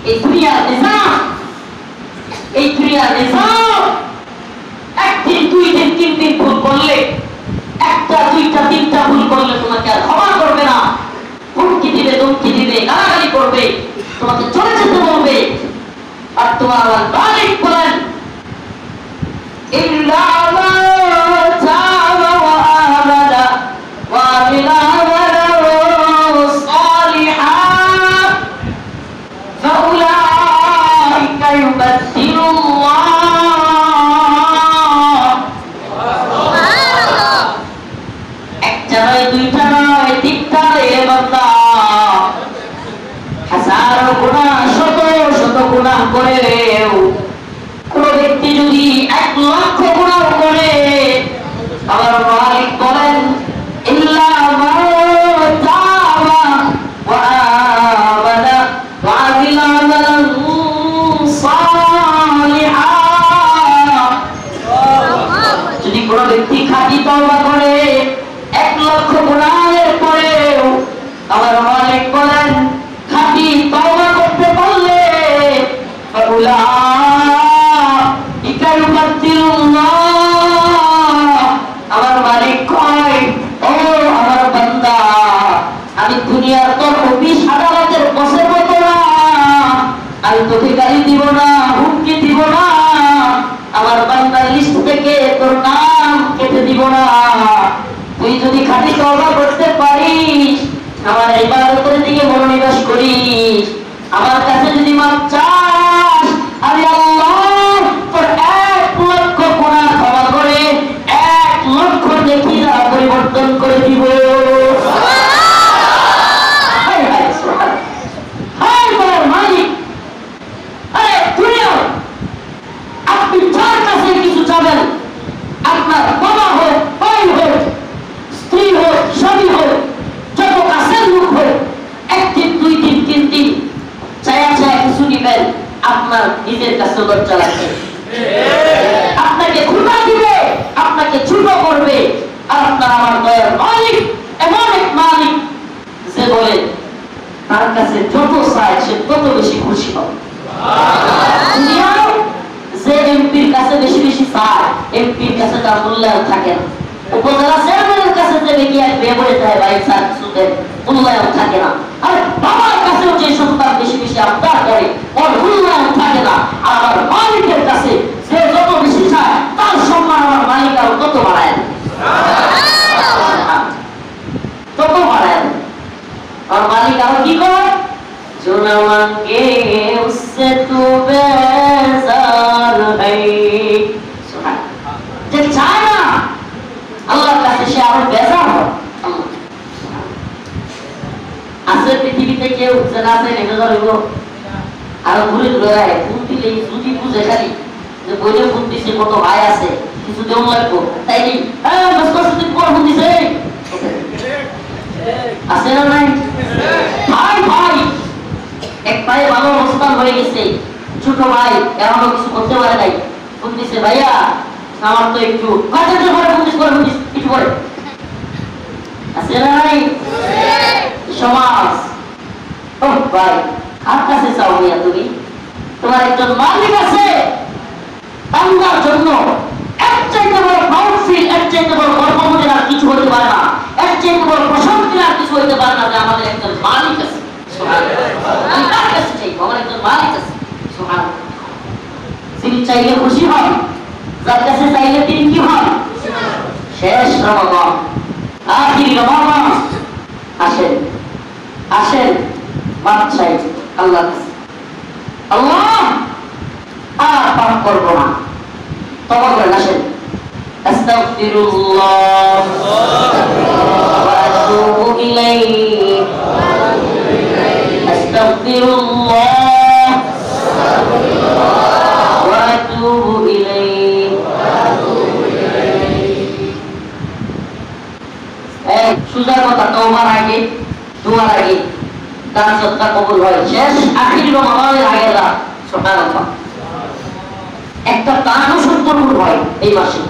এই দুনিয়ার নিজাম, এই দুনিয়ার নিজাম একদিন, দুই দিন, তিন দিন ভুল করলে, একটা, দুইটা, তিনটা ভুল করলে তোমাকে আর ক্ষমা করবে না। হুমকি দিবে, ধমকি দিবে, গালাগালি করবে, তোমাকে চলে যেতে বলবে। আর তোমার আমার মালিক বলেন ইল্লা মান তাবা ওয়া আমানা ওয়া আমিলা আমালান সালিহান ফাউলাইকা ইউবাদদিলুল্লাহ একটা নয়, দুইটা নয়, তিনটা নয় রে বান্দা, হাজারো গুনাহ, শত শত গুনাহ করেও কোন ব্যক্তি যদি 1 লক্ষ গুনাহ করে, আমার মালিক বলেন ইল্লা মান তাবা ওয়া আমানা ওয়া আমিলা আমালান সালিহান, যদি কোন ব্যক্তি খাঁটি তওবা করে 1 লক্ষ গুনাহের পরেও আমার মালিক বলেন খাঁটি তওবা করতে পারলে ফাউলাইকা ইউবাদদিলুল্লাহ, আমার মালিক কয় ও আমার বান্দা, আমি দুনিয়ার তোর অফিস আদালতের বসের মতো না, আমি তোকে গালি দিব না, হুমকি দিব না, আমার বান্দার লিস্ট থেকে তোর নাম কেটে দিব না। তুই যদি খাঁটি তওবা করতে পারিস, আমার ইবাদতের দিকে মনোনিবেশ করিস, আমার কাছে যদি মাপ চাস, আমি আল্লাহ তোর 1 লক্ষ গুনাহ ক্ষমা করে 1 লক্ষ নেকি দ্বারা পরিবর্তন করে দিব। আপনি যার কাছে কিছু চাবেন, আপনার বাবা হোক, ভাই হোক, স্ত্রী হোক, স্বামী হোক, যত কাছের লোক হোক, 1 দিন, 2 দিন, 3 দিন চায়া চায়া কিছু নিবেন, আপনার নিজের কাছে লজ্জা লাগবে, আপনাকে ক্ষুধা দিবে, আপনাকে ছোট করবে। আর আপনার আমার দয়ার মালিক এমন এক মালিক যে বলে তার কাছে যত চায় সে তত বেশি খুশি হবে। যে এমপির কাছে বেশি বেশি চায়, এমপির কাছে তার মূল্যায়ন থাকে না। উপজেলা চেয়ারম্যানের কাছে যে বেশি বেবরে যায় ভাই স্যার কিছু দেন, মূল্যায়ন থাকে না। আর বাবার কাছেও যে সন্তান বেশি বেশি আবদার করে, ওর মূল্যায়ন থাকে না। আর আমার মালিকের কাছে যে যত বেশি চায়, তার সম্মান আমার মালিক আরো তত বাড়ায়, তত বাড়ায়। और मालिक आरो की করে जो न मांगे उससे तू बेजार है, सुभान যে চায় না আল্লাহর কাছে সে আরো বেজার হয়। আছে পৃথিবীতে কেউ জানা আছে বেজার হইব আর ঘুরে ঘুরে আয় ফোন দিলে যদি বুঝে খালি যে বইলে ফোন দিছে কত ভাই আছে কিছু দেওয়া লাগবো তাই কি হ্যাঁ দোস্ত যদি কোন ফোন দিছে আছে না নাই ভাই ভাই এক ভাই ভালো অবস্থান হয়ে গেছে, ছোট ভাই এমনও কিছু করতে পারে নাই, ফোন দিছে ভাইয়া আমার তো একটু কাজের পরে ফোন দিছে, করে কিছু করে আছে না নাই সমাজ। ও ভাই কার কাছে চাও ভাইয়া তুমি? তোমার একজন মালিক আছে, বান্দার জন্য এর চাইতে বড় প্রাউড ফিল, এর চাইতে বড় গর্ববোধের আর কিছু হতে পারে না, এর চাইতে বড় প্রশান্তির আর কিছু হতে পারে না যে আমাদের একজন মালিক আছে। সুবহানাল্লাহ, আমি কার কাছে চাইবো? আমার একজন মালিক আছে। সুবহানাল্লাহ, তিনি চাইলে খুশি হন, যার কাছে চাইলে তিনি কি হন? শেষ রমাদান, আখির রমাদান, আসেন আসেন মাপ চাই আল্লাহর কাছে। আল্লাহ আর পাপ করবো না, তওবা করেন, আসেন। আস্তাগফিরুল্লাহ ওয়া আতুবু ইলাইহি, আস্তাগফিরুল্লাহ ওয়া আতুবু ইলাইহি। এক সুজা কথা, তওবার আগে দোয়ার আগে দান সদকা কবুল হয়, শেষ আখির রমাদানের আগে রাত। সুবহানাল্লাহ, একটা দানও কবুল হয় এই মাসে।